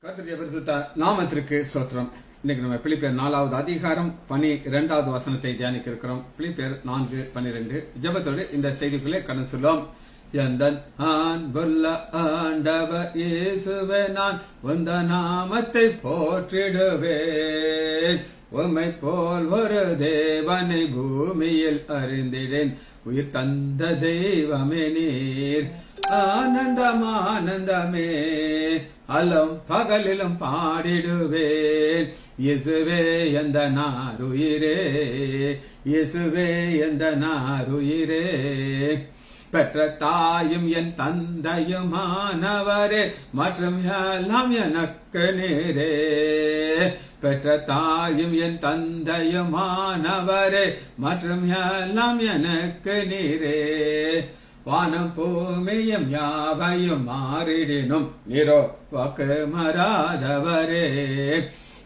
கர்த்தருடைய பரிசுத்த நாமத்திற்கு ஸ்தோத்திரம். இன்னைக்கு நம்ம பிலிப்பியர் 4வது அதிகாரம் 12வது வசனத்தை தியானிக்க இருக்கிறோம். பிலிப்பியர் 4:12 ஜெபத்தோடு இந்த செய்திக்குள்ளே கடந்து சொல்லும். எந்தன் அன்புள்ள ஆண்டவர் இயேசுவே, நான் உந்த நாமத்தை போற்றிடுவேன். உம்மை போல் ஒரு தேவனை பூமியில் அறிந்திடேன். உயிர் தந்த தெய்வமே நீர். ஆனந்தம் ஆனந்தமே அலம் பகலிலும் பாடிடுவேன். இயேசுவே எந்த நாருயிரே, இயேசுவே எந்த நாருயிரே. பெற்ற தாயும் என் தந்தையுமானவரே, மற்றும் எல்லாம் எனக்கு நீரே. பெற்ற தாயும் என் தந்தையுமானவரே, மற்றும் எல்லாம் எனக்கு நீரே. வானம் பூமியும் யாவையும் மாறிடினும் நீரோ வாக்கு மாறாதவரே.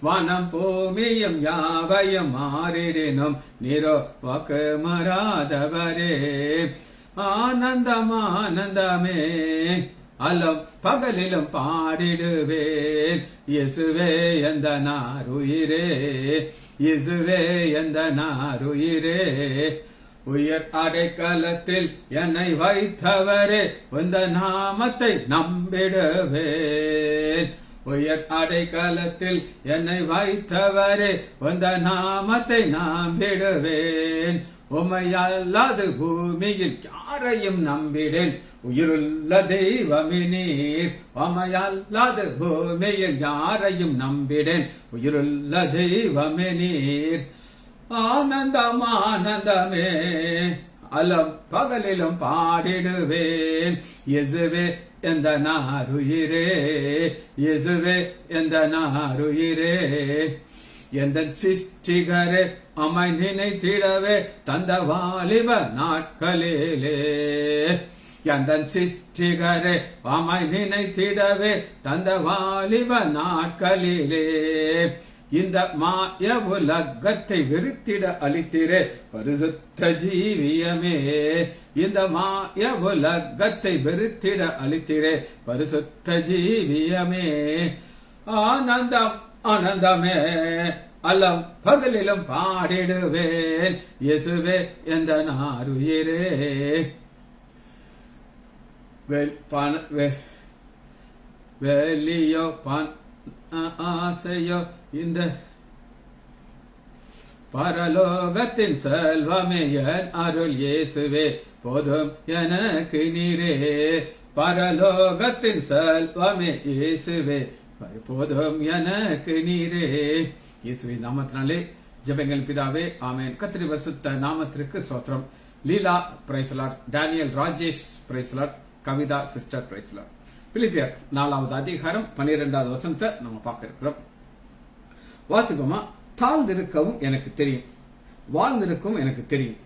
வானம் பூமியும் யாவையும் மாறிடினும் நீரோ வாக்கு மாறாதவரே. ஆனந்தம் ஆனந்தமே அலம் பகலிலும் பாடிடுவேன். இயேசுவே எந்த நாருயிரே, இயேசுவே எந்த நாருயிரே. உயர் அடைக்கலத்தில் என்னை வைத்தவரே, உந்த நாமத்தை நம்பிடுவேன். உயர் அடைக்கலத்தில் என்னை வைத்தவரே, உந்த நாமத்தை நம்பிடுவேன். உமையல்லாது பூமியில் யாரையும் நம்பிடேன். உயிருள்ள தெய்வமே நீர். உமையல்லாது பூமியில் யாரையும் நம்பிடேன். உயிருள்ள தெய்வமே நீர். ஆனந்தம் ஆனந்தமே அலம் பகலிலும் பாடிடுவேன். இயேசுவே எந்த நாருயிரே, இயேசுவே எந்த நாருயிரே. எந்த சிருஷ்டிகரே அமை நினைத்திடவே தந்த வாலிப நாட்களிலே. எந்த சிருஷ்டிகரே அமை நினைத்திடவே தந்த வாலிப நாட்களிலே. இந்த மாய உலகத்தை வெறுத்திட அளித்திரே பரிசுத்த ஜீவியமே. இந்த மாய உலகத்தை வெறுத்திட அளித்திரே பரிசுத்த ஜீவியமே. ஆனந்தம் ஆனந்தமே அலம் பகலிலும் பாடிடுவேன். இயேசுவே எந்த நாருயிரே. வெளியோ ஆசையோ இந்த பரலோகத்தின் செல்வமே என் அருள் இயேசுவே போதும் எனக்கு நீரே. பரலோகத்தின் செல்வமே இயேசுவே போதும் எனக்கு நீரே. இயேசுவே நாமத்தினாலே ஜெபங்கள் பிதாவே, ஆமென். கர்த்தருடைய பரிசுத்த நாமத்திற்கு ஸ்தோத்திரம். Leela praise lord, Daniel Rajesh praise lord, Kavitha sister praise lord. பிலிப்பியர் 4வது அதிகாரம் 12வது வசனத்தை நம்ம பார்க்க இருக்கிறோம். வாசிப்போமா? தாழ்ந்திருக்கவும் எனக்கு தெரியும், வாழ்ந்திருக்கவும் எனக்கு தெரியும்.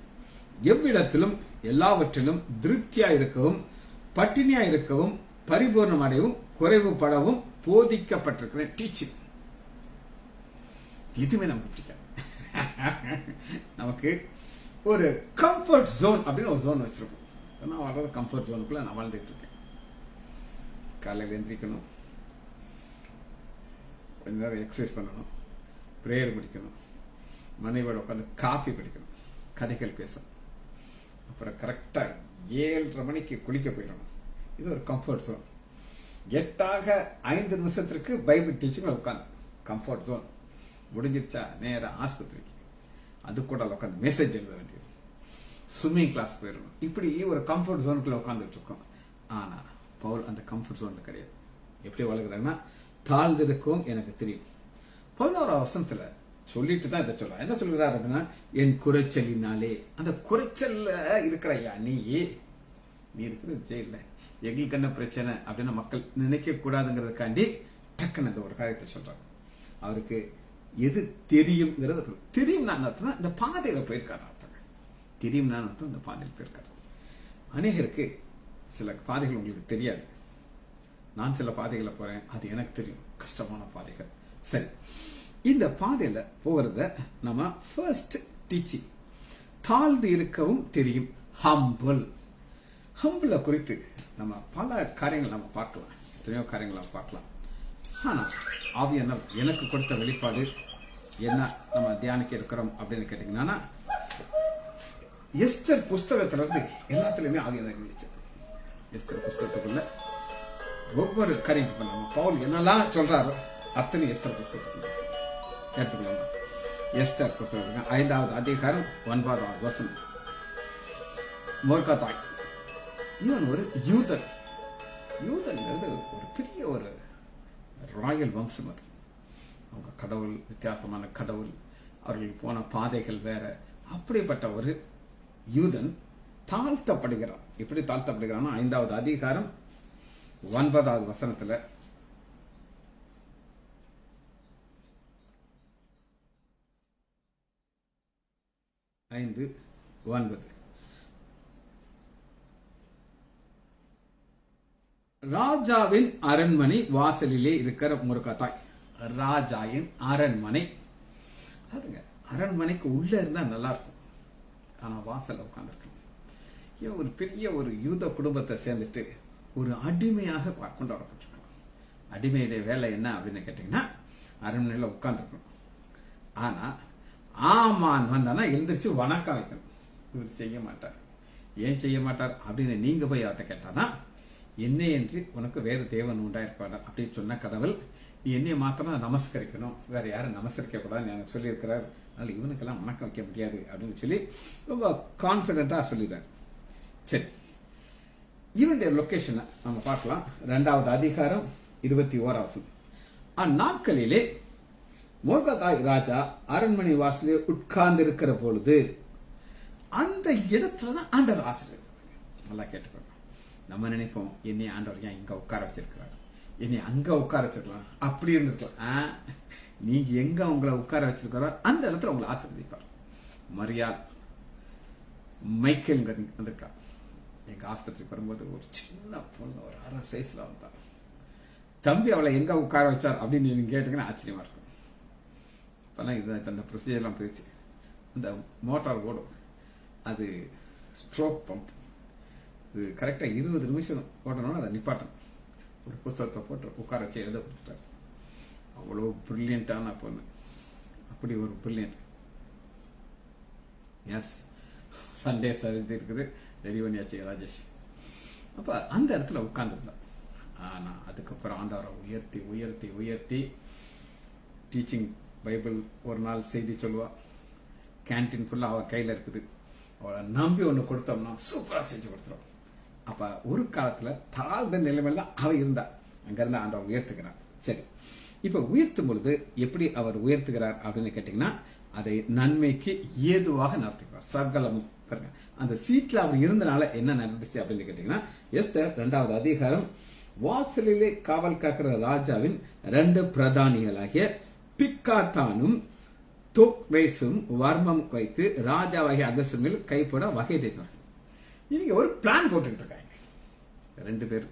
எவ்விடத்திலும் எல்லாவற்றிலும் திருப்தியா இருக்கவும், பட்டினியா இருக்கவும், பரிபூர்ணம் அடையவும், குறைவுபடவும் போதிக்கப்பட்டிருக்கிறேன். டீச்சிங் எதுவுமே நமக்கு பிடிக்காது. நமக்கு ஒரு கம்ஃபர்ட் ஜோன் அப்படின்னு ஒரு ஜோன் வச்சிருக்கோம். நான் வாழ்றது கம்ஃபர்ட் ஜோனுக்குள்ள நான் வாழ்ந்துட்டு இருக்கேன். காலையில் எந்திரிக்கணும், கொஞ்ச நேரம் எக்ஸசைஸ் பண்ணணும், பிரேயர் முடிக்கணும், மனைவியோட உட்காந்து காஃபி குடிக்கணும், கதைகள் பேசணும், அப்புறம் கரெக்டா 7:30 மணிக்கு குளிக்க போயிடணும். இது ஒரு கம்ஃபர்ட் ஜோன். 8:05 நிமிஷத்திற்கு பைபிள் டீச்சிங் உட்காந்து கம்ஃபர்ட் ஜோன் முடிஞ்சிருச்சா நேரம் ஆஸ்பத்திரிக்கு, அது கூட உட்காந்து மெசேஜ் எழுத வேண்டியது, ஸ்விம்மிங் கிளாஸ் போயிடணும். இப்படி ஒரு கம்ஃபர்ட் ஜோனுக்குள்ள உட்காந்துட்டு இருக்கோம். ஆனா பவுல் அந்த கம்ஃபர்ட் ஜோன்ல கிடையாது. எப்படி வளர்க்குறாங்கன்னா, தாழ்ந்திருக்கும் எனக்கு தெரியும். 11வது வசனத்துல சொல்லிட்டு தான் இதை சொல்ல. என்ன சொல்கிறார் அப்படின்னா, என் குறைச்சலினாலே. அந்த குறைச்சல்ல இருக்கிறையா நீ இருக்கிறது ஜெயில. எங்களுக்கு என்ன பிரச்சனை அப்படின்னு மக்கள் நினைக்க கூடாதுங்கிறதுக்காண்டி டக்குன்னு அந்த ஒரு காரியத்தை சொல்றாங்க. அவருக்கு எது தெரியும்ங்கிறது தெரியும். நான் அர்த்தம் இந்த பாதையில போயிருக்காரு. அர்த்தம் தெரியும் நான் அர்த்தம் இந்த பாதையில் போயிருக்காரு. அநேகருக்கு சில பாதைகள் உங்களுக்கு தெரியாது. நான் சில பாதைகளை போறேன், அது எனக்கு தெரியும், கஷ்டமான பாதைகள். சரி, இந்த பாதையில போகிறத நம்ம ஃபர்ஸ்ட் டீச்சிங். தாழ்ந்து இருக்கவும் தெரியும். ஹம்பிள். ஹம்பிளை குறித்து நம்ம பல காரியங்கள் நம்ம பார்க்கலாம். எத்தனையோ காரியங்களை பார்க்கலாம். ஆனா ஆவியானவர் எனக்கு கொடுத்த வெளிப்பாடு என்ன நம்ம தியானிக்க இருக்கிறோம் அப்படின்னு கேட்டீங்கன்னா, எஸ்தர் புஸ்தகத்துல இருந்து எல்லாத்துலயுமே ஆவியானவர் இருந்துச்சு. எஸ்தர் புஸ்தகத்துக்குள்ள ஒவ்வொரு காரியம் நம்ம பவுல் என்னெல்லாம் சொல்றாரோ அத்தனை எஸ்தர் புஸ்தகத்துக்குள்ள எடுத்துக்கலாம். எஸ்தர் புஸ்தகம் 5வது அதிகாரம் 9வது வசனம். மொர்தெகாய் இவன் ஒரு யூதன். யூதன்ங்கிறது ஒரு பெரிய ஒரு ராயல் வம்சம். அது அவங்க கடவுள் வித்தியாசமான கடவுள், அவர்கள் போன பாதைகள் வேற. அப்படிப்பட்ட ஒரு யூதன் தாழ்த்தப்படுகிறான். எப்படி தாழ்த்தப்படுகிறான்? 5வது அதிகாரம் 9வது வசனத்துல, ஐந்து 9, ராஜாவின் அரண்மனை வாசலிலே இருக்கிற மொர்தெகாய். ராஜாவின் அரண்மனை, அதுங்க அரண்மனைக்கு உள்ள இருந்தா நல்லா இருக்கும், ஆனா வாசல்ல உட்கார்ந்துருக்கணும். இவன் ஒரு பெரிய ஒரு யூத குடும்பத்தை சேர்ந்துட்டு ஒரு அடிமையாக கொண்டு வரப்பட்டிருக்கான். அடிமையுடைய வேலை என்ன அப்படின்னு கேட்டீங்கன்னா, அரண்மனையில உட்கார்ந்துருக்கணும். ஆனா ஆமான் வந்தானா எழுந்திரிச்சு வணக்கம் வைக்கணும். இவர் செய்ய மாட்டார். ஏன் செய்ய மாட்டார் அப்படின்னு நீங்க போய் அவர்கிட்ட கேட்டானா, என்னை என்று உனக்கு வேறு தேவன் உண்டாயிருப்பார் அப்படின்னு சொன்ன கடவுள், நீ என்னைய மாத்திரம் நமஸ்கரிக்கணும், வேற யாரும் நமஸ்கரிக்க கூடாதுன்னு எனக்கு சொல்லியிருக்கிறார். அதனால இவனுக்கெல்லாம் வணக்கம் வைக்க முடியாது அப்படின்னு சொல்லி ரொம்ப கான்பிடண்டா சொல்லிடுறாரு. சரி, இவனுடைய லொகேஷனை நம்ம பார்க்கலாம். 2வது அதிகாரம் 21வது வசனம். அந்நாட்களிலே மொர்தெகாய் ராஜா அரண்மனை வாசலே உட்கார்ந்து இருக்கிற பொழுது அந்த இடத்துலதான் ஆண்டவர் ஆசிரியர். நல்லா கேட்டுக்கோங்க. நம்ம நினைப்போம், என்னை ஆண்டவர் ஏன் இங்க உட்கார வச்சிருக்கிறார், என்னை அங்க உட்கார வச்சிருக்கலாம், அப்படி இருந்திருக்கலாம். நீங்க எங்க உங்களை உட்கார வச்சிருக்கிறோ அந்த இடத்துல உங்களை ஆசீர்வதிப்பார். மரியாள் மைக்கேல் வந்திருக்கா. எங்க ஆஸ்பத்திரிக்கு வரும்போது ஒரு சின்ன பொண்ணு, ஒரு 6 சைஸ்ல வந்தா. தம்பி அவளை எங்க உட்கார வச்சார் அப்படின்னு நீங்க கேட்டீங்கன்னா ஆச்சரியமா இருக்கும். இப்பெல்லாம் இது அந்த ப்ரொசீஜர் எல்லாம் போயிடுச்சு. இந்த மோட்டார் ஓடும், அது ஸ்ட்ரோக் பம்ப். இது கரெக்டா 20 நிமிஷம் ஓடணும்னு அதை நிப்பாட்டணும். ஒரு புத்தகத்தை போட்டு உட்கார வச்சு எழுத கொடுத்துட்டாரு. அவ்வளோ பிரில்லியண்டான பொண்ணு. அப்படி ஒரு பிரில்லியன்ட். எஸ், சண்டே சர்வீஸ் இருக்குது, ரெடி பண்ணியாச்சு ராஜேஷ். அப்ப அந்த இடத்துல உட்கார்ந்துருந்தான். ஆனா அதுக்கப்புறம் ஆண்டவரை உயர்த்தி உயர்த்தி உயர்த்தி டீச்சிங் பைபிள் ஒரு நாள் செய்தி சொல்லுவா. கேன்டீன் ஃபுல்லா அவ கையில இருக்குது. அவளை நம்பி ஒண்ணு கொடுத்தோம்னா சூப்பரா செஞ்சு கொடுத்துரும். அப்ப ஒரு காலத்துல தாழ்ந்த நிலைமையில தான் அவ இருந்தா. அங்க இருந்து ஆண்டவர் உயர்த்துக்கிறார். சரி, இப்ப உயர்த்தும் பொழுது எப்படி அவர் உயர்த்துகிறார் அப்படின்னு கேட்டீங்கன்னா, அதை நன்மைக்கு ஏதுவாக நடத்துகிறார். சகலமும் பாருங்க, அந்த சீட்ல அவர் இருந்தனால என்ன நடந்துச்சு அப்படின்னு கேட்டீங்கன்னா, எஸ்தர் 2வது அதிகாரம், வாசலிலே காவல் காக்கிற ராஜாவின் 2 பிரதானிகளாகிய பிக்காத்தானும் தோக்ரேசும் வர்மம் வைத்து ராஜாவாகிய அகசுமில் கைப்பட வகை தேடினார். இவங்க ஒரு பிளான் போட்டுக்கிட்டு இருக்காங்க. 2 பேர்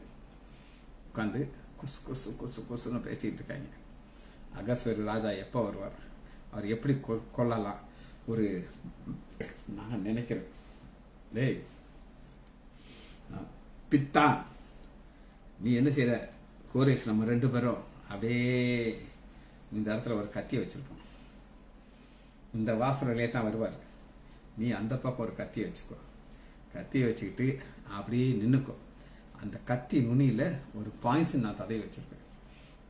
உட்காந்து குசு குசு குசு குசுன்னு பேசிட்டு இருக்காங்க. அகஸ்வேரு ராஜா எப்ப வருவார், அவர் எப்படி கொள்ளலாம். ஒரு நான் நினைக்கிறேன், டேய் பித்தான், நீ என்ன செய்யற, கோரேஸ் நம்ம 2 பேரும் அப்படியே இந்த இடத்துல ஒரு கத்தியை வச்சிருப்போம். இந்த வாசலையே தான் வருவார். நீ அந்த பக்கம் ஒரு கத்தியை வச்சுக்கோ. கத்தியை வச்சுக்கிட்டு அப்படியே நின்னுக்கோ. அந்த கத்தி நுனியில ஒரு பாய்சன் நான் தடவி வச்சிருப்பேன்.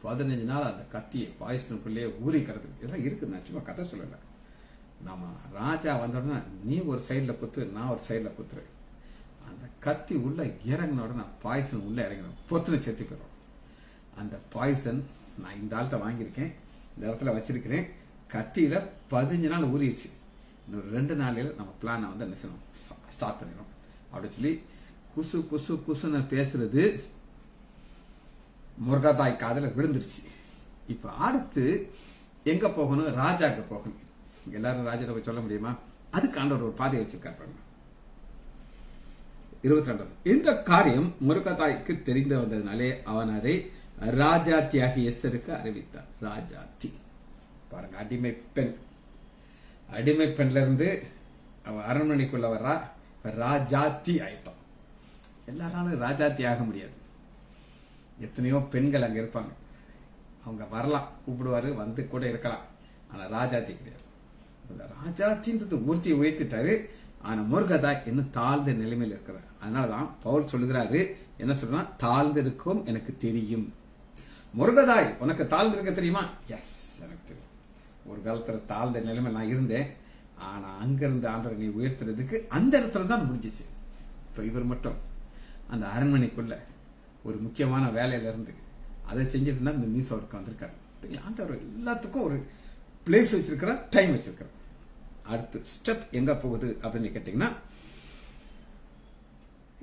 15 நாள் அந்த கத்தியை பாய்சனுக்குள்ளேயே ஊறி கிடக்கு. இதெல்லாம் இருக்கு, நான் சும்மா கதை சொல்லல. நம்ம ராஜா வந்தோடனே நீ ஒரு சைட்ல குத்துரு, நான் ஒரு சைட்ல குத்துரு. அந்த கத்தி உள்ள இறங்கின உடனே பாய்சன் உள்ள இறங்கணும், பொத்துன்னு செத்து போயிடும். அந்த பாய்சன் நான் இந்த ஆள்கிட்ட வாங்கியிருக்கேன், இந்த இடத்துல வச்சிருக்கிறேன். கத்தியில 15 நாள் ஊறிடுச்சு. இன்னொரு 2 நாளில நம்ம பிளானை வந்து என்ன செய்யணும், ஸ்டார்ட் பண்ணிடும் அப்படின்னு சொல்லி குசு குசு குசுன்னு பேசுறது மொர்தெகாய் காதுல விழுந்துருச்சு. இப்ப அடுத்து எங்க போகணும், ராஜாக்கு போகணும். எல்லாரும் ராஜாவை போய் சொல்ல முடியுமா? அதுக்கு ஆண்டவர் ஒரு பாதையை வச்சிருக்காரு பாருங்க. 22. இந்த காரியம் மொர்தெகாய்க்கு தெரிந்து வந்ததுனாலே அவன் அதை ராஜாத்தியாகி எஸ்தருக்கு அறிவித்தார். ராஜாத்தி பாருங்க, அடிமை பெண். அடிமை பெண்ல இருந்து அவ அரண்மனைக்குள்ள வர்றா. ராஜாத்தி ஆயிட்டோம். எல்லாராலும் ராஜாத்தி ஆக முடியாது. எத்தனையோ பெண்கள் அங்க இருப்பாங்க. அவங்க வரலாம், கூப்பிடுவாரு, வந்து கூட இருக்கலாம். ஆனா ராஜாத்தி கிடையாது. அந்த ராஜாத்தின்றது மூர்த்தியை உயர்த்திட்டாரு. ஆனா முருகதாய் இன்னும் தாழ்ந்த நிலைமையில் இருக்கிறார். அதனாலதான் பவுல் சொல்லுகிறாரு, என்ன சொல்றா, தாழ்ந்து இருக்கும் எனக்கு தெரியும். முருகதாய் உனக்கு தாழ்ந்து இருக்க தெரியுமா? எஸ், எனக்கு தெரியும். ஒரு காலத்துல தாழ்ந்த நிலைமையில் நான் இருந்தேன். ஆனா அங்கிருந்து ஆண்டவர் நீ உயர்த்துறதுக்கு அந்த இடத்துல தான் முடிஞ்சிச்சு. இப்ப இவர் மட்டும் அந்த அரண்மனைக்குள்ள ஒரு முக்கியமான வேலையில இருந்து அதை செஞ்சுட்டு இருந்தா இந்த நியூஸ் அவருக்கு வந்திருக்காரு. ஆண்டவர் எல்லாத்துக்கும் ஒரு பிளேஸ் வச்சிருக்கிறார், டைம் வச்சிருக்கிறார். அடுத்த ஸ்டெப் எங்க போகுது அப்படின்னு கேட்டீங்கன்னா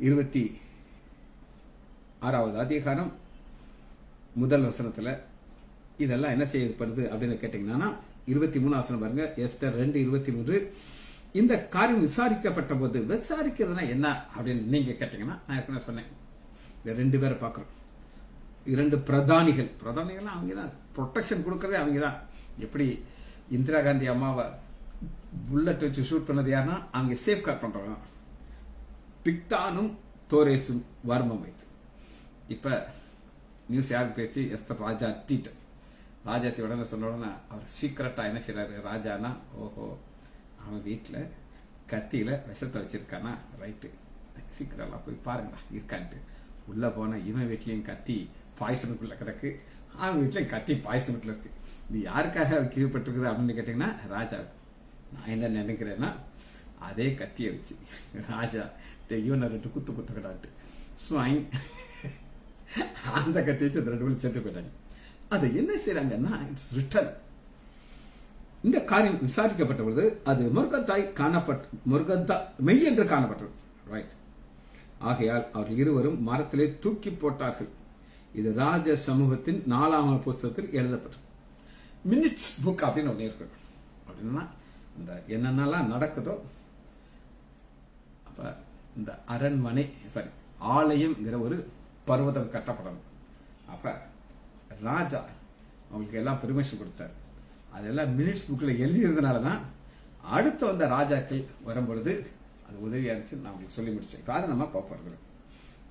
26வது அதிகாரம் முதல் வசனத்துல இதெல்லாம் என்ன செய்யப்படுது அப்படின்னு கேட்டீங்கன்னா 23 வசனம் பாருங்க. எஸ்தர் 2:23. இந்த காரியம் விசாரிக்கப்பட்ட போது, விசாரிக்கிறதுனா என்ன அப்படின்னு நீங்க கேட்டீங்கன்னா, நான் ஏற்கனவே சொன்னேன், இந்த 2 பேரை பார்க்கிறோம். 2 பிரதானிகள் அவங்கதான் ப்ரொடெக்ஷன் கொடுக்கறதே அவங்கதான். எப்படி இந்திரா காந்தி அம்மாவை புல்லட் வச்சு ஷூட் பண்ணது யாருன்னா அவங்க சேஃப் கார்ட் பண்றவங்க. பிக்தானும் தோரேசும் வர்மம் வைத்து. இப்ப நியூஸ் யாருக்கு பேச்சு? எஸ்தர் ராஜாத்தி உடனே சொன்ன உடனே அவர் சீக்கிரட்டா என்ன செய்யறாரு ராஜானா, ஓஹோ அவன் வீட்டுல கத்தியில விஷத்தை வச்சிருக்கானா, ரைட்டு, சீக்கிரம் போய் பாருங்களா இருக்கான்ட்டு உள்ள போன இவன் வீட்லயும் கத்தி பாய்சனுக்குள்ள கிடக்கு, அவன் வீட்லயும் கத்தி பாய்சனுக்குள்ள இருக்கு. இது யாருக்காக கீழ்பட்டிருக்குது அப்படின்னு கேட்டீங்கன்னா ராஜாவுக்கு. நான் என்ன நினைக்கிறேன்னா, அதே கத்தியை வச்சு ராஜா இவனை 2 குத்து கிடாட்டு அந்த கத்தி வச்சு அந்த 2 பேரும் செத்து போயிட்டாங்க. அதை என்ன செய்யறாங்கன்னா, இட்ஸ் ரிட்டன். இந்த காரியம் விசாரிக்கப்பட்ட பொழுது அது முருகத்தா மெய் என்று காணப்பட்டது. ரைட். ஆகையால் அவர்கள் இருவரும் மரத்திலே தூக்கி போட்டார்கள். இது ராஜ சமூகத்தின் 4ஆம் புஸ்தகத்தில் எழுதப்பட்டது. மினிட்ஸ் புக் அப்படின்னு ஒண்ணு இருக்கு. அப்படின்னா இந்த என்னென்னலாம் நடக்குதோ, அப்ப இந்த அரண்மனை ஆலயம்ங்கிற ஒரு பர்வதம் கட்டப்படணும். அப்ப ராஜா அவங்களுக்கு எல்லாம் பெர்மிஷன் கொடுத்தாரு. அதெல்லாம் மினிட்ஸ் புக்ல எழுதியதுனாலதான் அடுத்து வந்த ராஜாக்கள் வரும்பொழுது அது உதவியா இருந்துச்சு. நான் உங்களுக்கு சொல்லி முடிச்சேன். இப்ப அதை நம்ம பார்ப்போம்.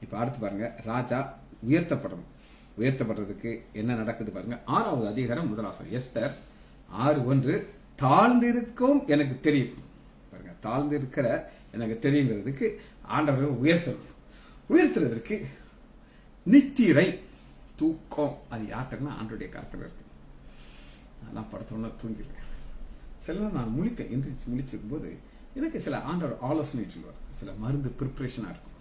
இப்ப அடுத்து பாருங்க, ராஜா உயர்த்தப்படணும். உயர்த்தப்படுறதுக்கு என்ன நடக்குது பாருங்க. 6வது அதிகாரம் முதல் வசனம். எஸ்தர் 6:1. தாழ்ந்திருக்கும் எனக்கு தெரியும். பாருங்க, தாழ்ந்திருக்கிற எனக்கு தெரியுங்கிறதுக்கு ஆண்டவர்கள் உயர்த்துறதற்கு நித்திரை தூக்கம் அது யார்கிட்டன்னா ஆண்டோடைய கருத்துல இருக்கு. நான் படுத்தோன்னா தூங்கிடுவேன். சில நான் முழிப்பேன். எந்திரிச்சு முழிச்சிருக்கும் போது எனக்கு சில ஆண்டவர் ஆலோசனை சொல்லுவார். சில மருந்து ப்ரிப்பரேஷனா இருக்கும்,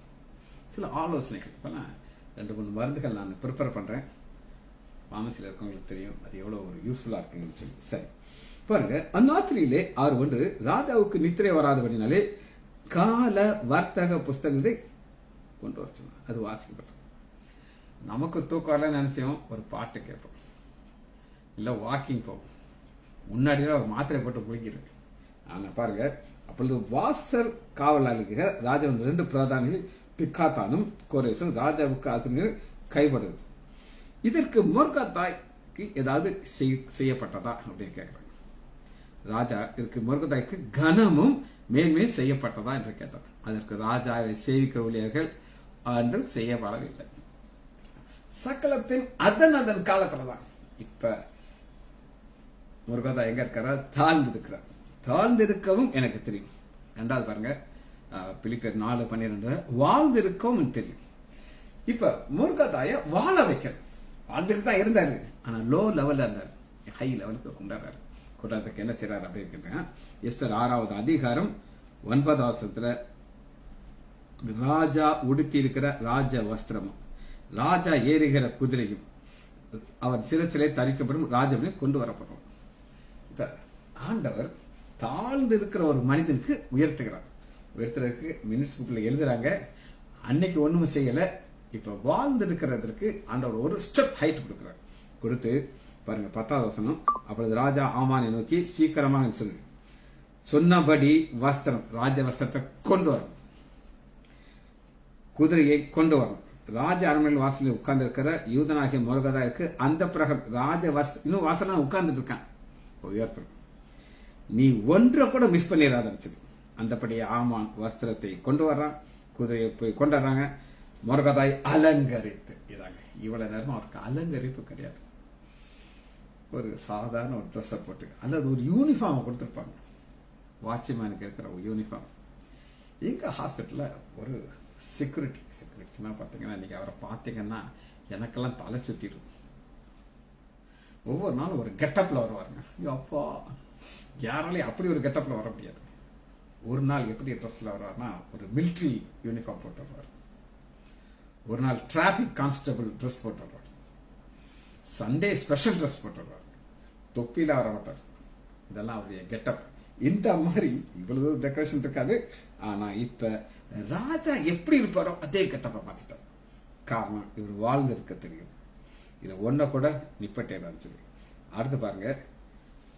சில ஆலோசனைகள். இப்பெல்லாம் 2-3 மருந்துகள் நான் ப்ரிப்பேர் பண்றேன். பாமசியில் இருக்கவங்களுக்கு தெரியும் அது எவ்வளவு ஒரு யூஸ்ஃபுல்லா இருக்குன்னு சொல்லி. சரி பாருங்க, அந்நாத்திரியிலே 6:1 ராஜாவுக்கு நித்திரை வராதபடினாலே கால வர்த்தக புஸ்தகங்களை கொண்டு வர சொன்னார். அது வாசிக்கப்பட்டது. நமக்கு தூக்கம் வரல நினைச்சோம், ஒரு பாட்டு கேட்போம், இல்ல வாக்கிங் போவோம். முன்னாடிதான் ஒரு மாத்திரை போட்டு குளிக்கிறேன். ஆனா பாருங்க, அப்பொழுது வாசல் காவலாளிக ராஜாவின் 2 பிரதானிகள் பிக்காத்தானும் கோரேசும் ராஜாவுக்கு ஆசிரியர் கைப்படுது. இதற்கு முருகதாய்க்கு ஏதாவது செய்யப்பட்டதா அப்படின்னு கேட்கிறாங்க. ராஜா இதற்கு முருகதாய்க்கு கனமும் மேன்மே செய்யப்பட்டதா என்று கேட்டார். அதற்கு ராஜாவை சேவிக்க ஊழியர்கள் என்று செய்யப்படவில்லை. சகலத்தின் அதன் காலத்துலதான். இப்ப முருகதா எங்க இருக்கிறார்? தாழ்ந்து இருக்கிறார். தாழ்ந்து இருக்கவும் எனக்கு தெரியும். 2வது பாருங்க, பிலிப்பியர் 4:12. வாழ்ந்து இருக்கவும் தெரியும். இப்ப முருகதாய வாழ வைக்கணும். வாழ்ந்துட்டு தான் இருந்தாரு, ஆனா லோ லெவல்ல இருந்தாரு, ஹை லெவலுக்கு கொண்டாடுறதுக்கு என்ன செய்யறாரு அப்படின்னு எஸ்தர் 6வது அதிகாரம் 9வது வசனத்துல ராஜா உடுத்தி இருக்கிற ராஜ வஸ்திரமும் ராஜா ஏறுகிற குதிரையும் அவர் சிரசிலே தரிக்கப்படும் ராஜாவையும் கொண்டு வரப்படும். இப்ப ஆண்டவர் தாழ்ந்து இருக்கிற ஒரு மனிதனுக்கு உயர்த்துறதுக்கு மினிட்ஸ் புக்ல எழுதுறாங்க. அன்னைக்கு ஒண்ணுமே செய்யல. இப்ப வாழ்ந்து இருக்கிறதற்கு ஆண்டவர் ஒரு ஸ்டெப் ஹைட் கொடுக்கிறார். கொடுத்து பாருங்க 10வது வசனம். அப்பொழுது ராஜா ஆமானை நோக்கி சீக்கிரமாக சொல்லு, சொன்னபடி வஸ்திரம் ராஜ வஸ்திரத்தை கொண்டு வரணும், குதிரையை கொண்டு வரணும். ராஜ அரண்மனை வாசலில் உட்கார்ந்து இருக்கிற யூதனாகிய முருகதாய்க்கு அந்த பிரகம் ராஜ இன்னும் வாசலாம் உட்கார்ந்துட்டு இருக்கான். உயர்த்தணும், நீ ஒன்றை கூட மிஸ் பண்ணிடாதன்னு சொல்லி அந்தபடியே ஆமான் வஸ்திரத்தை கொண்டு வர்றான், குதிரையை போய் கொண்டாடுறாங்க. முருகதாய் அலங்கரித்து இதாங்க. இவ்வளவு நேரம் அவருக்கு அலங்கரிப்பு கிடையாது. ஒரு சாதாரண ஒரு ட்ரெஸ்ஸை போட்டு அல்லது ஒரு யூனிஃபார்மை கொடுத்துருப்பாங்க. வாட்ச்மேனுக்கு இருக்கிற ஒரு யூனிஃபார்ம். எங்கள் ஹாஸ்பிட்டலில் ஒரு செக்யூரிட்டினா பார்த்தீங்கன்னா, நீங்கள் அவரை பார்த்தீங்கன்னா எனக்கெல்லாம் தலை சுற்றிடும். ஒவ்வொரு நாளும் ஒரு கெட்டப்பில் வருவாருங்க. அப்பா, யாராலையும் அப்படி ஒரு கெட்டப்பில் வர முடியாது. ஒரு நாள் எப்படி ட்ரெஸ்ஸில் வருவார்னா, ஒரு மிலிட்ரி யூனிஃபார்ம் போட்டு வருவார். ஒரு நாள் டிராஃபிக் கான்ஸ்டபிள் ட்ரெஸ் போட்டு வருவார். சண்டே ஸ்பெஷல் ட்ரெஸ் போட்டு வருவார். தொப்பில வர மாட்டார். இதெல்லாம் அவருடைய கெட்டப். இந்த மாதிரி இவ்வளவு டெக்கரேஷன் இருக்காது. ஆனா இப்ப ராஜா எப்படி இருப்பாரோ அதே கெட்டப்ப மாத்திட்டார். காரணம், இவர் வாழ்ந்து இருக்க தெரியுது. இதை ஒன்ன கூட நிப்பட்டேதான் சொல்லி. அடுத்து பாருங்க,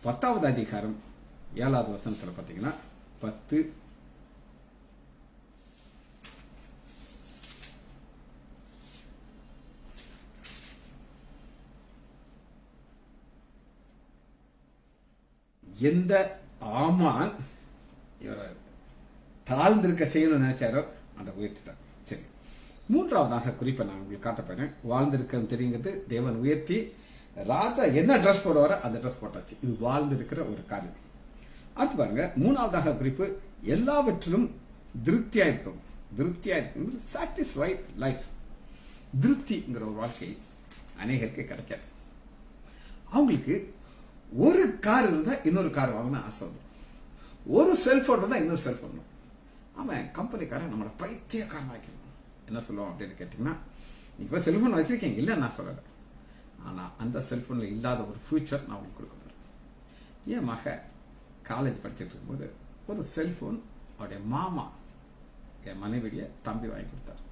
10வது அதிகாரம் 7வது வசனத்துல பாத்தீங்கன்னா 10 எந்த ஆமான் இவரை தாழ்ந்திருக்க செய்யணும்னு நினைச்சாரோ அந்த உயர்த்திட்டார். சரி, 3வதாக குறிப்பை நான் உங்களுக்கு காட்டப்போறேன். வாழ்ந்திருக்க தெரியுங்கிறது தேவன் உயர்த்தி, ராஜா என்ன ட்ரெஸ் போடுவாரோ அந்த ட்ரெஸ் போட்டாச்சு. இது வாழ்ந்திருக்கிற ஒரு காரியம். அடுத்து பாருங்க, 3வதாக குறிப்பு, எல்லாவற்றிலும் திருப்தியா இருக்கும். திருப்தியா இருக்கும், சாட்டிஸ்ஃபைட் லைஃப். திருப்திங்கிற ஒரு வாழ்க்கை அநேகருக்கு கிடைக்காது. அவங்களுக்கு ஒரு கார் இருந்தா இன்னொரு கார் வாங்கணும் ஆசை வரும். ஒரு செல்போன் இருந்தா இன்னொரு செல்போன். அவன் கம்பெனிக்காரன் நம்மளை பைத்தியக்காரன் ஆக்கிடுவான். என்ன சொல்லுவான் அப்படின்னு கேட்டீங்கன்னா, நீங்க செல்போன் வச்சிருக்கீங்க இல்ல, நான் சொல்லல. ஆனா அந்த செல்போன்ல இல்லாத ஒரு ஃபியூச்சர் நான் உங்களுக்கு கொடுக்க போறேன். என் மக காலேஜ் படிச்சுட்டு இருக்கும்போது ஒரு செல்போன் அவருடைய மாமா என் மனைவிய தம்பி வாங்கி கொடுத்தாரு.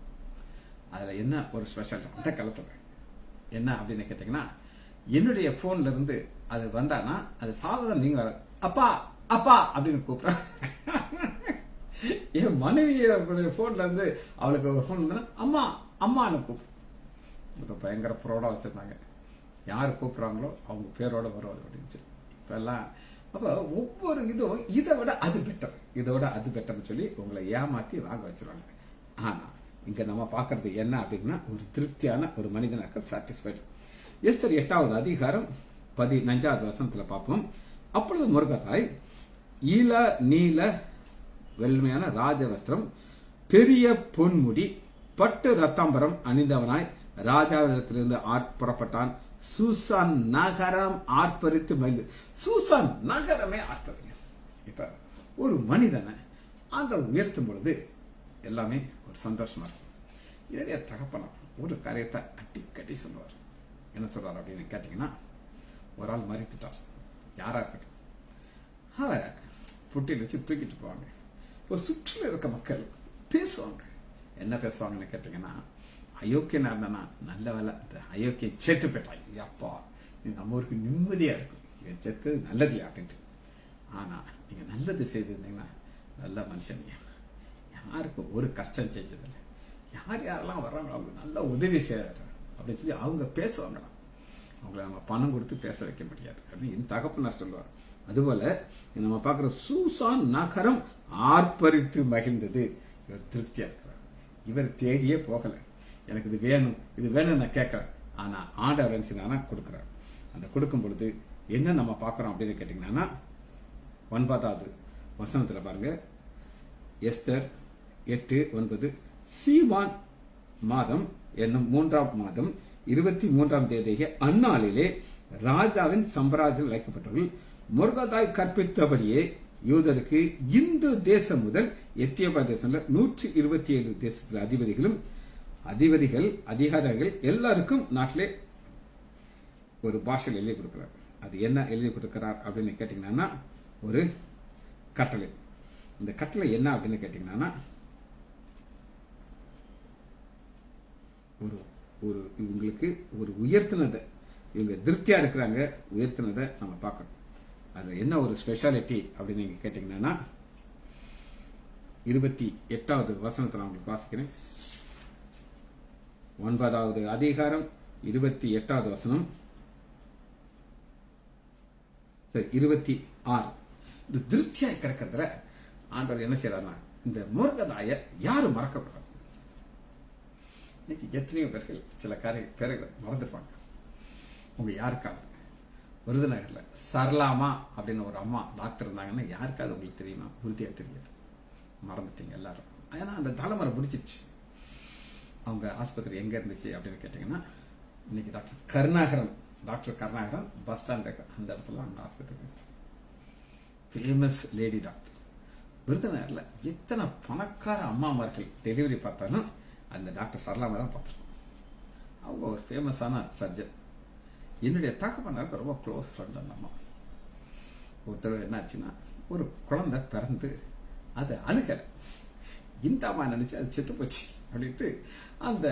அதுல என்ன ஒரு ஸ்பெஷல் அந்த காலத்துல என்ன அப்படின்னு கேட்டீங்கன்னா, என்னுடைய போன்ல இருந்து அது வந்தானா அது சாதாரண நீங்க அப்பா அப்பா அப்படின்னு கூப்பிடுறேன். என் மனைவிய போன்ல இருந்து அவளுக்கு ஒரு போன் இருந்தா அம்மா அம்மான்னு கூப்பிடும். பயங்கர ப்ரௌடா வச்சிருந்தாங்க. யாரு கூப்பிடுறாங்களோ அவங்க பேரோட வருவாங்க அப்படின்னு சொல்லி. இப்ப எல்லாம் அப்ப ஒவ்வொரு இதுவும் இதை விட அது பெட்டர், இதோட அது பெட்டர்னு சொல்லி உங்களை ஏமாத்தி வாங்க வச்சிருவாங்க. ஆனா இங்க நம்ம பாக்குறது என்ன அப்படின்னா, ஒரு திருப்தியான ஒரு மனிதனாக்க சாட்டிஸ்ஃபைடு. எஸ்தர் 8வது அதிகாரம் 15வது வசனத்துல பார்ப்போம். அப்பொழுது முருகதாய் ஈல நீல வெள்மையான ராஜவஸ்திரம், பெரிய பொன்முடி, பட்டு ரத்தாம்பரம் அணிந்தவனாய் ராஜாவிடத்திலிருந்து புறப்பட்டான். சூசான் நகரம் ஆர்ப்பரித்து மகிழ்ந்து. சூசான் நகரமே ஆர்ப்பரிங்க. இப்ப ஒரு மனிதனை ஆண்டவர் உயர்த்தும் பொழுது எல்லாமே ஒரு சந்தோஷமா இருக்கும். என்னுடைய தகப்பனா ஒரு காரியத்தை அடிக்கடி சொல்லுவார். என்ன சொல்றாரு அப்படின்னு கேட்டீங்கன்னா, ஒரு ஆள் மறித்துட்டார், யாரா இருக்கட்டும், அவரை புட்டியில் வச்சு தூக்கிட்டு போவாங்க. இப்போ சுற்றில இருக்க மக்கள் பேசுவாங்க. என்ன பேசுவாங்கன்னு கேட்டீங்கன்னா, அயோக்கியனா இருந்தானா நல்ல வேலை, அயோக்கியம் செத்து போயிட்டான், அப்பா நம்ம ஊருக்கு நிம்மதியா இருக்கும், இவன் செத்து நல்லதியா அப்படின்ட்டு. ஆனா நீங்க நல்லது செய்திருந்தீங்கன்னா நல்ல மனுஷன், யாருக்கும் ஒரு கஷ்டம் செஞ்சதில்லை, யார் யாரெல்லாம் வர்றாங்களோ அவங்க நல்ல உதவி செய்யறாரு அப்படின்னு சொல்லி அவங்க பேசுவாங்களாம். அவங்களை நம்ம பணம் கொடுத்து பேச வைக்க முடியாது அப்படின்னு என் தகப்பனார் சொல்லுவார். அதுபோல நம்ம பார்க்கிற சூசான் நகரம் ஆர்ப்பரித்து மகிழ்ந்தது. இவர் திருப்தியா இருக்கிறார். இவர் தேடியே போகல, எனக்கு இது வேணும் இது வேணும் நான் கேட்கிறேன். ஆனா ஆண்டவர் என்ன கொடுக்கிறார். அந்த கொடுக்கும் பொழுது என்ன நம்ம பார்க்கிறோம் அப்படின்னு கேட்டீங்கன்னா, 9வது வசனத்துல பாருங்க, எஸ்தர் 8:9, சீவான் மாதம் என்னும் 3ஆம் மாதம் 23ஆம் தேதிய அந்நாளிலே ராஜாவின் சம்பிரதாயத்தில் அழைக்கப்பட்டவர்கள் முருகதாய் கற்பித்தபடியே யூதருக்கு இந்து தேசம் முதல் எத்தியோப்பியா தேசம் 127 தேசத்தில் அதிகாரிகள் எல்லாருக்கும் நாட்டிலே ஒரு பாஷையில் எழுதி கொடுக்கிறார். அது என்ன எழுதி கொடுக்கிறார் அப்படின்னு கேட்டீங்கன்னா, ஒரு கட்டளை. இந்த கட்டளை என்ன அப்படின்னு கேட்டீங்கன்னா, ஒரு இவங்களுக்கு ஒரு உயர்த்தினதை, இவங்க திருப்தியா இருக்கிறாங்க, உயர்த்தினதை நம்ம பார்க்கணும். அது என்ன ஒரு ஸ்பெஷாலிட்டி அப்படின்னு நீங்க கேட்டீங்கன்னா, 28வது வசனத்தை நான் உங்களுக்கு வாசிக்கிறேன். 9வது அதிகாரம் 28வது வசனம் 26. இந்த திருப்தியாய் கிடக்கிறதுல ஆண்டவர் என்ன செய்யறாருன்னா, இந்த முருகதாய யாரும் மறக்கப்படாது. இன்னைக்கு எத்தனையோ பேர்கள் சில பேர்களை மறந்துருப்பாங்க. உங்க யாருக்காவது விருதுநகர்ல சரளாமா அப்படின்னு ஒரு அம்மா டாக்டர் இருந்தாங்கன்னா யாருக்காவது உங்களுக்கு தெரியுமா? உறுதியா தெரியாது, மறந்துட்டீங்க எல்லாரும். ஏன்னா அந்த தலைமுறை பிடிச்சிருச்சு. அவங்க ஆஸ்பத்திரி எங்க இருந்துச்சு அப்படின்னு கேட்டீங்கன்னா, இன்னைக்கு டாக்டர் கருணாகரன் பஸ் ஸ்டாண்ட் அந்த இடத்துல அவங்க ஆஸ்பத்திரி இருந்துச்சு. Famous lady doctor. விருதுநகர்ல எத்தனை பணக்கார அம்மாமார்கள் டெலிவரி பார்த்தாலும் அந்த டாக்டர் சரளாமா தான் பார்த்துருக்கோம். அவங்க ஒரு ஃபேமஸான சர்ஜன். என்னுடைய தகப்பனாருக்கு ரொம்ப க்ளோஸ் ஃப்ரெண்ட் அந்த அம்மா. ஒருத்தர் என்னாச்சுன்னா, ஒரு குழந்தை பிறந்து அது அழுகலை. இந்த அம்மா நினைச்சு அது செத்து போச்சு அப்படின்ட்டு அந்த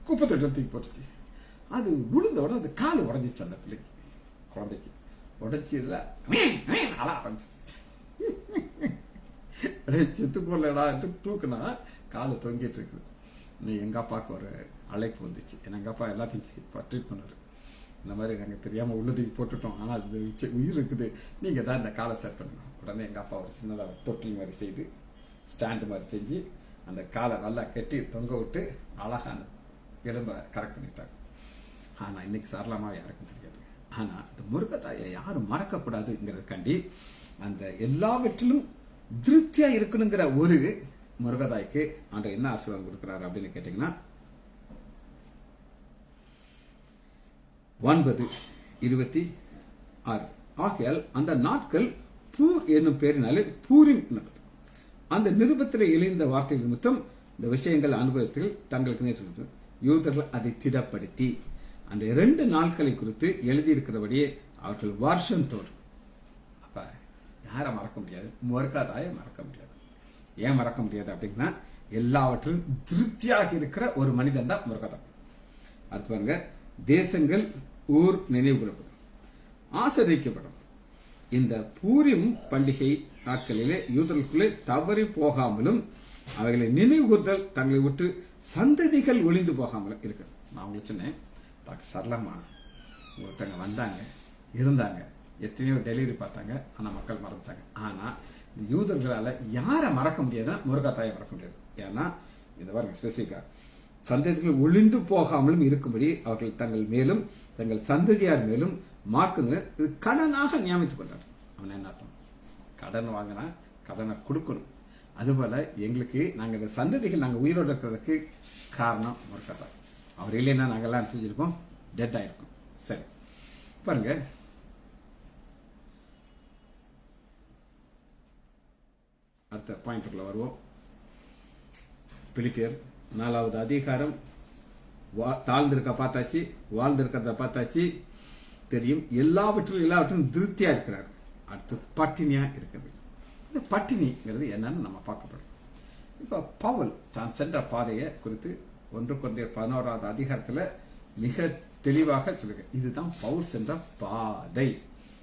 குப்பை தொட்டி தூக்கி போட்டுச்சு. அது விழுந்த உடனே அது கால் உடஞ்சிச்சு. அந்த பிள்ளைக்கு, குழந்தைக்கு உடைச்சதுல அழ ஆரம்பிச்சு. செத்து போடலடா தூக்குனா காலு தொங்கிட்டு இருக்குது. எங்க அப்பாவுக்கு ஒரு அழைப்பு வந்துச்சு. எங்க அப்பா எல்லாத்தையும் ட்ரீட் பண்ணாரு. இந்த மாதிரி நாங்கள் தெரியாம உள்ளதுக்கு போட்டுட்டோம், ஆனா அது உயிர் இருக்குது, நீங்க தான் இந்த காலை செட் பண்ணணும். உடனே எங்க அப்பா ஒரு சின்னதாக தொட்டில் மாதிரி செய்து, ஸ்டாண்டு மாதிரி செஞ்சு அந்த காலை நல்லா கட்டி தொங்க விட்டு அழகா அந்த எலும்பை கரெக்ட் பண்ணிட்டாங்க. ஆனா இன்னைக்கு சரளமா யாருக்கும் தெரியாது. ஆனா இந்த முருகதாயை யாரும் மறக்க கூடாதுங்கிறதுக்காண்டி அந்த எல்லாவற்றிலும் திருப்தியா இருக்கணுங்கிற ஒரு முருகதாய்க்கு ஆண்டவர் என்ன ஆசீர்வாதம் கொடுக்கிறாரு அப்படின்னு கேட்டீங்கன்னா, 9:26 ஆகையால் அந்த நாட்கள் பூர் என்னும் பெயரினாலே பூரிம் எனப்படும். அந்த நிருபத்தில் எழுந்த வார்த்தைகள் நிமித்தம் இந்த விஷயங்கள் அனுபவத்தில் தங்களுக்கு நேற்று யூதர்கள் அதை திடப்படுத்தி அந்த 2 நாட்களை குறித்து எழுதியிருக்கிறபடியே அவர்கள் வருஷம் தோறும். அப்ப யாரை மறக்க முடியாது? முருகதாயை மறக்க முடியாது. ஏன் மறக்க முடியாது அப்படின்னா, எல்லாவற்றிலும் திருப்தியாக இருக்கிற ஒரு மனிதன் தான் முருகதா. அடுத்து பாருங்க, தேசங்கள் ஊர் நினைவு கூறப்படும், ஆசரிக்கப்படும். இந்த பூரிம் பண்டிகை நாட்களிலே யூதர்களுக்குள்ளே தவறி போகாமலும் அவைகளை நினைவு கூறுதல் தங்களை விட்டு சந்ததிகள் ஒளிந்து போகாமலும் இருக்கு. நான் உங்களுக்கு சொன்னேன், டாக்டர் சரளமா ஒருத்தங்க வந்தாங்க, இருந்தாங்க, எத்தனையோ டெலிவரி பார்த்தாங்க, ஆனா மக்கள் மறந்துட்டாங்க. ஆனா இந்த யூதர்களால யாரை மறக்க முடியாதுன்னா முருகதாயை மறக்க முடியாது. ஏன்னா இந்த பாருங்க ஸ்பெசிபிக்கா, சந்ததிகள் ஒளிந்து போகாமலும் இருக்கும்படி அவர்கள் தங்கள் மேலும் தங்கள் சந்ததியார் மேலும் மார்க்குங்க இது கடனாக நியமித்துக் கொண்டார். அவன் என்ன அர்த்தம்? கடன் வாங்கினா கடனை கொடுக்கணும். அதுபோல எங்களுக்கு நாங்க இந்த சந்ததிகள் நாங்க உயிரோடு இருக்கிறதுக்கு காரணம் முருகதா. அவர் இல்லைன்னா நாங்கெல்லாம் செஞ்சிருக்கோம், டெட் ஆயிருக்கும். சரி பாருங்க, அடுத்த பாயிண்ட்ல வருவோம். பிலிப்பியர் 4வது அதிகாரம். தாழ்ந்திருக்க பார்த்தாச்சு, வாழ்ந்திருக்கிறத பார்த்தாச்சு, தெரியும். எல்லாவற்றிலும் திருப்தியா இருக்கிறார். அடுத்து பட்டினியா இருக்குது. இந்த பட்டினிங்கிறது என்னன்னு நம்ம பார்க்கப்படும். இப்ப பவுல் தான் சென்ற பாதையை குறித்து 1 கொரிந்தியர் 11வது அதிகாரத்துல மிக தெளிவாக சொல்லுங்க. இதுதான் பவுல் சென்ற பாதை.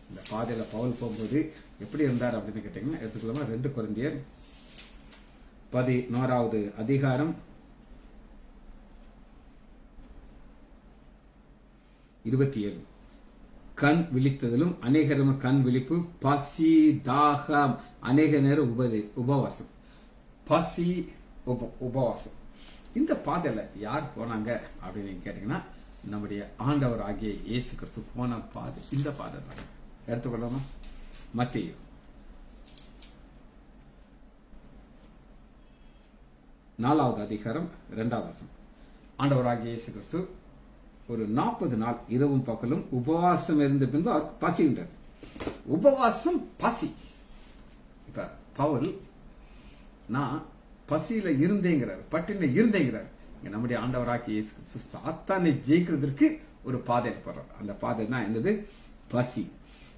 இந்த பாதையில பவுல் போகும்போது எப்படி இருந்தார் அப்படின்னு கேட்டீங்கன்னா, எடுத்துக்கலாமா? 2 கொரிந்தியர் 11வது அதிகாரம் 27. கண் விழித்ததிலும் அநேகரும் கண் விழிப்பு, பசி தாகம், அநேக நேரம் உபவாசம். பசி உபவாசம். இந்த பாதையில யார் போனாங்க அப்படின்னு கேட்டீங்கன்னா, நம்முடைய ஆண்டவர் ஆகிய இயேசு கிறிஸ்து போன பாதை இந்த பாதை தான். எடுத்துக்கொள்ளலாமா? மத்தேயு 4வது அதிகாரம் 2வது வசனம். ஆண்டவராகிய இயேசு கிறிஸ்து ஒரு 40 நாள் இரவும் பகலும் உபவாசம் இருந்த பின்பு அவருக்கு பசின்றது. உபவாசம், பசி. இப்ப பவுல் நான் பசியில இருந்தேங்கிறார், பட்டினில இருந்தேங்கிறார். நம்முடைய ஆண்டவராகிய இயேசு கிறிஸ்து சாத்தானை ஜெயிக்கிறதுக்கு ஒரு பாதையில போறார். அந்த பாதை தான் என்னது? பசி.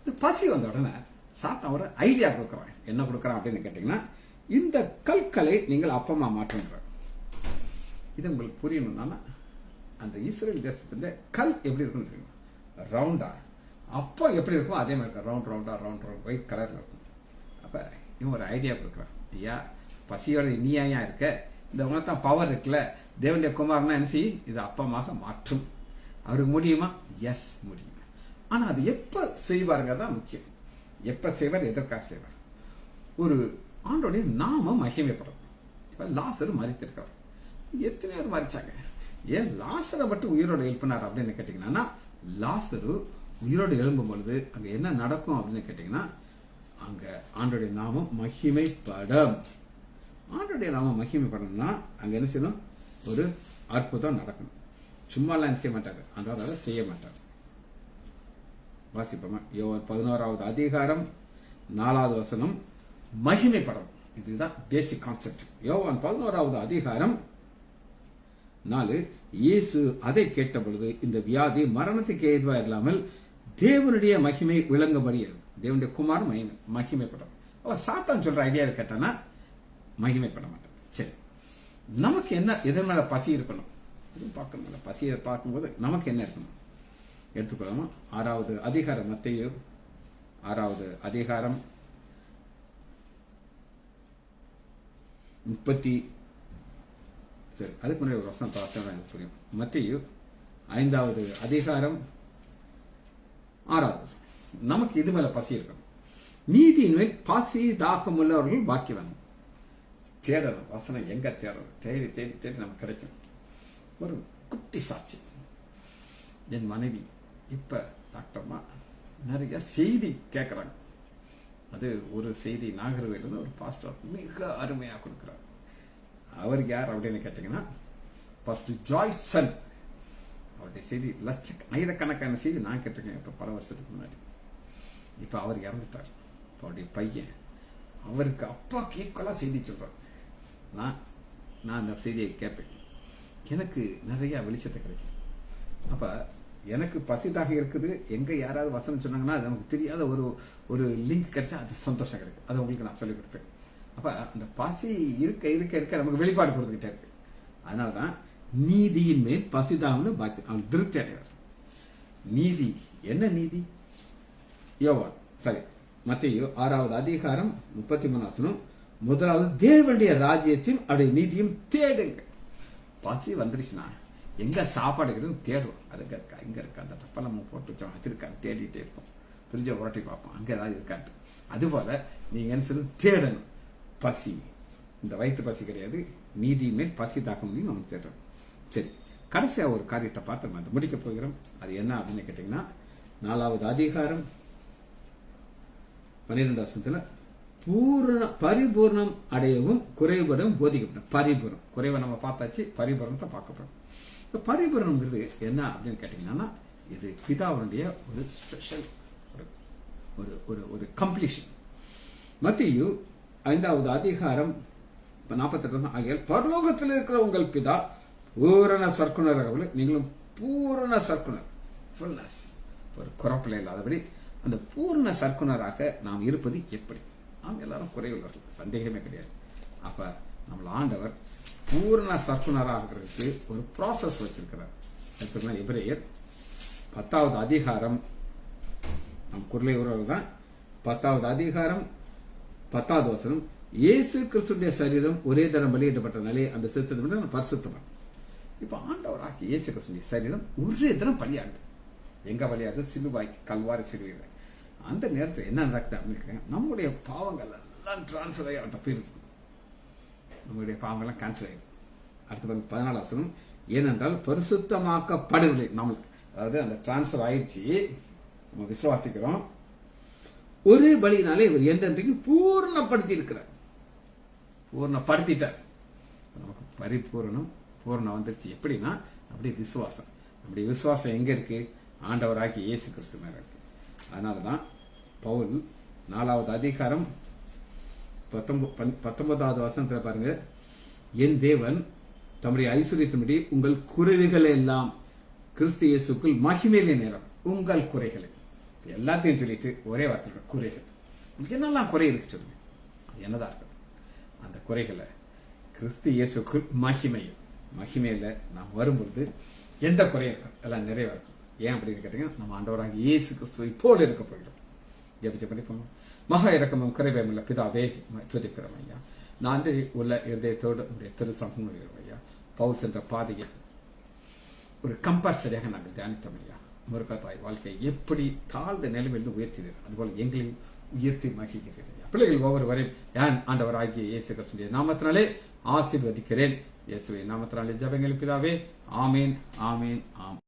இந்த பசி வந்த உடனே சாத்தான் ஒரு ஐடியா கொடுக்கறான். என்ன கொடுக்கறான் அப்படின்னு கேட்டீங்கன்னா, இந்த கற்களை நீங்கள் அப்பமா மாற்றுங்கிறார். இது உங்களுக்கு புரியணும்னா, அந்த இஸ்ரேல் தேசத்துல கல் எப்படி இருக்குன்னு தெரியும்? ரவுண்டா. அப்போ எப்படி இருக்கும் அதே மாதிரி இருக்கும். ரவுண்ட் ரவுண்டா, ரவுண்ட் ஒயிட் கலர்ல இருக்கும். அப்ப இவன் ஒரு ஐடியா கொடுக்குறான். ஐயா, பசியோட இனியா இருக்க, இந்த உலகத்தான் பவர் இருக்குல்ல, தேவனுடைய குமாரனா என்ன செய்ய இது அப்பமாக மாற்றும். அவருக்கு முடியுமா? எஸ், முடியும். ஆனா அது எப்ப செய்வாருங்க தான் முக்கியம். எப்ப செய்வார், எதற்காக செய்வார்? ஒரு ஆண்டோடைய நாம மகிமைப்படும். இப்ப லாசர் மரித்திருக்கிறார். எத்தனை பேர் மறிச்சாங்க? ஏன் லாசரை மட்டும் உயிரோட எழுப்பினார் அப்படின்னு கேட்டீங்கன்னா, லாசரு உயிரோடு எழும்பும் பொழுது அங்க என்ன நடக்கும் அப்படின்னு கேட்டீங்கன்னா, அங்க ஆண்டோடைய நாமம் மகிமைப்படும். ஆண்டோடைய நாமம் மகிமைப்படணும்னா அங்க என்ன செய்யணும்? ஒரு அற்புதம் நடக்கணும். சும்மாலாம் என்ன செய்ய மாட்டாரு, அந்த செய்ய மாட்டார். வாசிப்போமா? யோவான் 11வது அதிகாரம் 4வது வசனம், மகிமைப்படும். இதுதான் பேசிக் கான்செப்ட். யோவான் 11வது அதிகாரம் 4, இயேசு அதை கேட்ட பொழுது இந்த வியாதி மரணத்துக்கு ஏதுவா இல்லாமல் தேவனுடைய மகிமை விளங்கும்படியது. தேவனுடைய குமார் மகிமைப்படும். சாத்தான் சொல்ற ஐடியா கேட்டானா மகிமைப்பட மாட்டான். சரி, நமக்கு என்ன, எதன் மேல பசி இருக்கணும் பார்க்கணும். பசியை பார்க்கும்போது நமக்கு என்ன இருக்கணும் எடுத்துக்கொள்ளாமா? 6வது அதிகாரம், மத்தேயு 6வது அதிகாரம் 30, சரி அதுக்கு முன்னாடி ஒரு வசனம் பார்த்தா எனக்கு புரியும். மத்தேயு 5வது அதிகாரம் 6வது வசனம். நமக்கு இது மேல பசி இருக்கணும். நீதியின் மேல் பசி தாக்கம் உள்ளவர்கள் பாக்கியவான். தேடணும் வசனம், எங்க தேடணும்? தேடி தேடி தேடி நமக்கு கிடைக்கும். ஒரு குட்டி சாட்சி. என் மனைவி இப்ப டாக்டர்மா நிறைய செய்தி கேட்கறாங்க. அது ஒரு செய்தி நாகர்கோவிலிருந்து ஒரு பாஸ்டர் மிக அருமையா கொடுக்கிறார். அவர் யார் அப்படின்னு கேட்டீங்கன்னா, பாஸ்டர் ஜாய்சன். அவருடைய செய்தி ஆயிரக்கணக்கான செய்தி நான் கேட்டிருக்கேன் இப்ப பல வருஷத்துக்கு முன்னாடி. இப்ப அவர் இறந்துட்டார். அவருடைய பையன் அவருக்கு அப்பாக்கு ஈக்குவலா செய்தி சொல்றார். நான் அந்த செய்தியை கேட்பேன். எனக்கு நிறைய வெளிச்சத்தை கிடைக்கும். அப்ப எனக்கு பசிதாக இருக்குது. எங்க யாராவது வசனம் சொன்னாங்கன்னா அது நமக்கு தெரியாத ஒரு லிங்க் கிடைச்சா அது சந்தோஷம் கிடைக்கும். அது உங்களுக்கு நான் சொல்லிக் கொடுப்பேன். அப்ப அந்த பசி இருக்க இருக்க இருக்க நமக்கு வெளிப்பாடு கொடுத்துக்கிட்டே இருக்கு. அதனாலதான் நீதியின் மேல் பசிதாம்னு பாக்கி அவன் திருப்தி அடைவார். நீதி என்ன நீதி? யோவான் மத்தேயு 6வது அதிகாரம் 33 வசனம், முதலாவது தேவனுடைய ராஜ்யத்தையும் அவருடைய நீதியும் தேடுங்க. பசி வந்துருச்சுன்னா எங்க சாப்பாடு கிடைக்கும் தேடுவோம். அதுங்க இருக்கா, இங்க இருக்கா, அந்த தப்பெல்லாம் நம்ம போட்டு வச்சோம், அது இருக்கான்னு தேடிட்டே இருப்போம். ஃப்ரிட்ஜை உரட்டி பார்ப்போம், அங்க ஏதாவது இருக்கான்ட்டு. அதுபோல நீங்க என்ன சொல்லணும்? தேடணும். பசி, இந்த வயிற்று பசி கிடையாது, நீதியின் மேல் பசி தாக்கம் நம்ம தேடுறோம். சரி, கடைசியா ஒரு காரியத்தை பார்த்து நம்ம முடிக்க போகிறோம். அது என்ன அப்படின்னு கேட்டீங்கன்னா, 4வது அதிகாரம் 12வது வசனத்துல, பரிபூர்ணம் அடையவும் குறைபடவும் போதிக்கப்படும். பரிபூர்ணம், குறைவை நம்ம பார்த்தாச்சு, பரிபூர்ணத்தை பார்க்க போறோம். பரிபூர்ணம்ங்கிறது என்ன அப்படின்னு கேட்டீங்கன்னா, இது பிதாவுடைய ஒரு ஸ்பெஷல் ஒரு கம்ப்ளீஷன். மத்தேயு 5வது அதிகாரம் 48 ஆகிய, பரலோகத்தில் இருக்கிற உங்கள் பிதா பூரண சர்க்குணர், நீங்களும் பூரண சர்க்குணர், ஃபுல்னஸ், ஒரு குறப்பில் இல்லாதபடி அந்த பூர்ண சர்க்குணராக நாம் இருப்பது எப்படி? நாம் எல்லாரும் குறையுள்ளவர்கள், சந்தேகமே கிடையாது. அப்ப நம்மள ஆண்டவர் பூர்ண சர்க்குணராகிறதுக்கு ஒரு ப்ராசஸ் வச்சிருக்கிறார். எபிரேயர் 10வது அதிகாரம், நம் குரலை உறவு தான், 10வது அதிகாரம் 10வது வசனம், இயேசு கிறிஸ்துடைய சரீரம் ஒரே தரம் வெளியிடப்பட்ட நிலையை அந்த சிறுத்தம் பரிசுத்தம். இப்ப ஆண்டவர் ஆக்கி இயேசு கிறிஸ்துடைய சரீரம் ஒரே தரம் பலியாடுது. எங்க பலியாடுது? சிலுவாய்க்கு, கல்வாரி சிலுவையில. அந்த நேரத்தில் என்ன நடக்குது அப்படின்னு, நம்முடைய பாவங்கள் எல்லாம் டிரான்ஸ்ஃபர் ஆகி அவன்கிட்ட போயிருது. நம்முடைய பாவங்கள்லாம் கேன்சல் ஆயிடுது. அடுத்த 14வது வசனம், ஏனென்றால் பரிசுத்தமாக்கப்படவில்லை. நம்ம அதாவது அந்த டிரான்ஸ்ஃபர் ஆயிடுச்சு, நம்ம விசுவாசிக்கிறோம். ஒரே பலியினாலே இவர் என்றென்றைக்கு பூர்ணப்படுத்தி இருக்கிறார், பூர்ணப்படுத்திட்டார். நமக்கு பரிபூர்ணம் பூர்ணம் வந்துருச்சு. எப்படின்னா, அப்படியே விசுவாசம். நம்முடைய விசுவாசம் எங்க இருக்கு? ஆண்டவராகி இயேசு கிறிஸ்து மேல இருக்கு. அதனாலதான் பவுல் 4வது அதிகாரம் 19வது வசனத்துல பாருங்க, என் தேவன் தம்முடைய ஐஸ்வரியத்தின்படி உங்கள் குறைவுகளை எல்லாம் கிறிஸ்து இயேசுக்குள் மகிமையிலே நேரம். உங்கள் குறைகளை எல்லாத்தையும் சொல்லிட்டு ஒரே வார்த்தை, குறைகள். என்னெல்லாம் குறை இருக்கு சொல்லுங்க, என்னதான் இருக்கு? அந்த குறைகளை கிறிஸ்து இயேசுக்குள் மகிமையில நாம் வரும்பொழுது எந்த குறையும் எல்லாம் நிறைவா இருக்கும். ஏன் அப்படின்னு கேட்டீங்கன்னா, நம்ம ஆண்டவராக இயேசு கிறிஸ்துவை போல இருக்க போகிறோம். ஜெபிச்சு பண்ணிப்போம். மகா இரக்கமும் குறைவேமுள்ள பிதாவே துதிக்கிறோம் ஐயா. நான் உள்ள இருதயத்தோடு உடைய திருசமம் ஐயா. பவுல் சென்ற பாதையை ஒரு கம்பல்சரியாக நாங்கள் தியானித்தோம் ஐயா. முருகத்தாய் வாழ்க்கையை எப்படி தாழ்ந்த நிலைமையிலிருந்து உயர்த்தினர், அதுபோல எங்களையும் உயர்த்தி மகிழ்கிறேன் ஐயா. பிள்ளைகள் ஒவ்வொருவரையும் யான் ஆண்டவர் ஆகிய இயேசு கிறிஸ்துவின் நாமத்தினாலே ஆசீர்வதிக்கிறேன். இயேசுவின் நாமத்தினாலே ஜெபங்கள் பிதாவே. ஆமேன், ஆமேன், ஆம்.